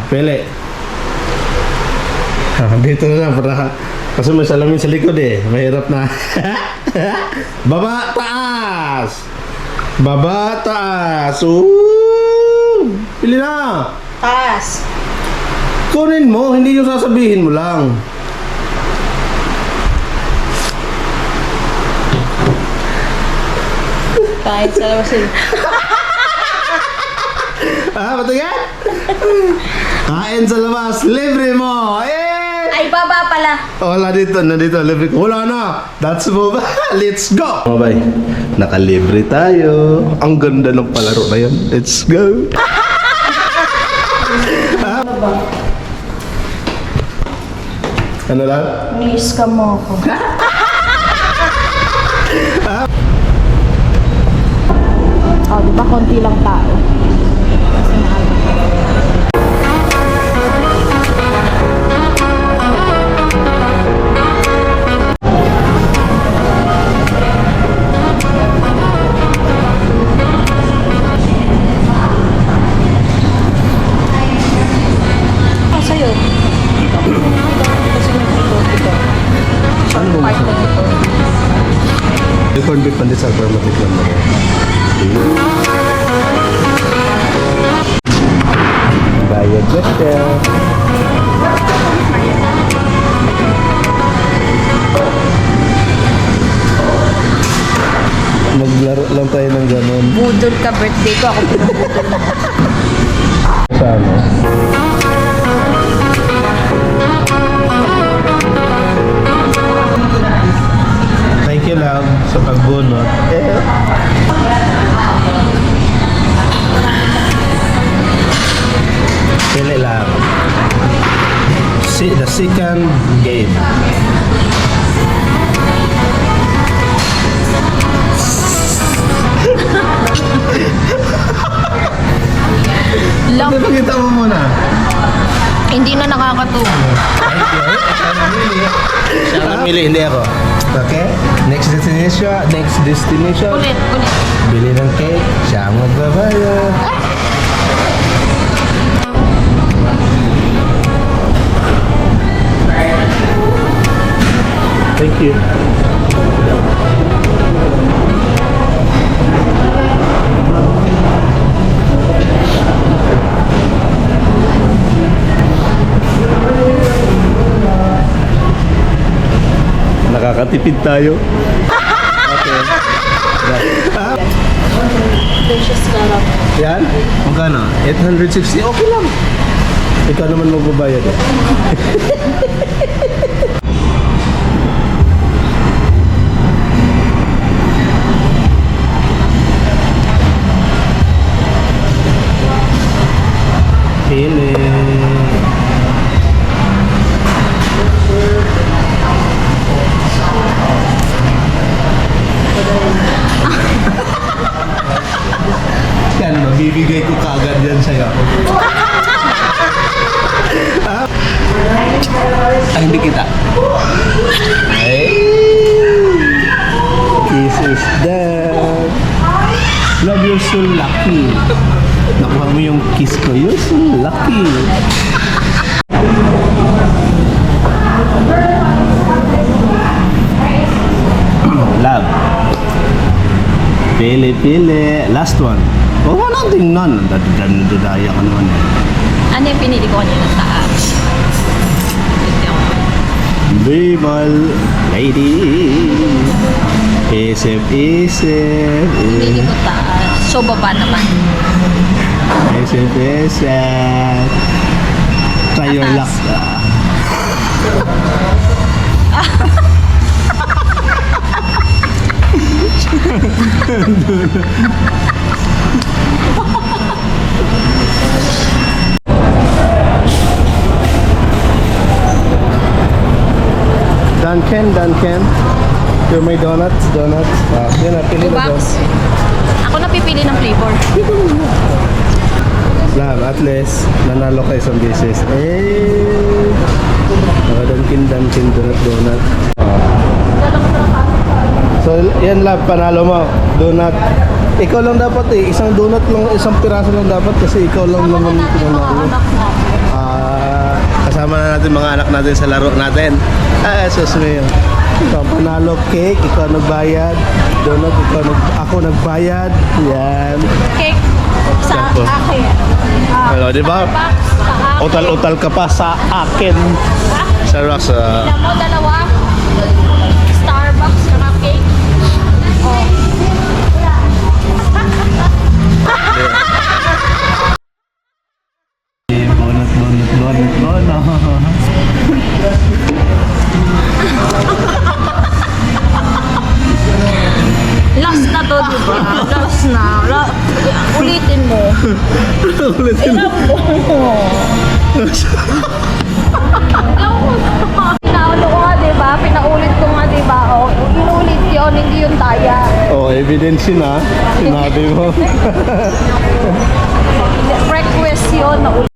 Pili. Dito na lang para kasi may salamin sa likod eh. Mahirap na. Baba, taas. Baba, taas. Pili na. Taas. Kunin mo, hindi yung sasabihin mo lang. Kahit sa labas yun. Patingin? Kain sa labas, libre mo. Eh! Ay, baba pala. Wala dito, nandito, libre ko. Wala na. That's move. Let's go. Mabay, nakalibre tayo. Ang ganda ng palaro na yun. Let's go. Ano lang? Ni-scam mo ako. Oh, di ba konti lang tao? Ah, sa'yo. Ano mo gusto? May corned beef pandit sa aromatic lang na. Bayad ba siya? Maglaro lang tayo ng ganon. Budol ka, birthday ko. Ako pinabudol mo. Sa ano? Thank you lang sa pagbunot. Pili lang. See the second game. Lang. Ano pakita mo muna? Hindi na nakakatuwa. Thank you. Siya namili, hindi ako. Okay? Next destination. Ulit. Bili ng cake. Siya ang magbabayad. Thank you. Nakakatipid tayo. Okay. Delicious carrot. Yan? Magkano? 860? Okay lang. Ikaw naman magbabayad eh. Pili. Yan, mabibigay ko kaagad yan sa'yo. Hindi kita. Ay. Kiss is dead. Love, you're so lucky. Nakuha mo yung kiss ko. You're so lucky. Love. Pili. Last one. Huwag mo nang tingnan. Dadaya ka naman eh. Ano yung pinili ko kanina? Taas. Bimal lady. Isip. Pinili ko taas. So, baba naman. Isip. Try your luck. Duncan. You're my donuts. Yan na, pili na doon. Box. Ako napipili ng flavor. Love, at least, nanalo ka isang beses. Eh, Dunkin, donut. So, yan love, panalo mo. Donut. Ikaw lang dapat eh. Isang donut lang, isang piraso lang dapat kasi ikaw lang naman pinanalo. kasama na natin mga anak natin sa laro natin. Susmi. Ikaw panalo cake, ikaw nagbayad. Donut, ako nagbayad. Yan. Cake sa Saan po? akin. Ano, di ba? Starbucks sa akin. Utal-utal ka pa sa akin. Starbucks. Ilan mo, dalawa? Starbucks na cake. Oh. Bonus. Last na to, di ba? Last na. Ulitin mo. Ulitin mo. Pinaano ko nga, di ba? Pinaulit ko nga, di ba? O, inulit yun, hindi yung daya. Oh, evidence yun ha. Sinabi mo. Request yun na ulit.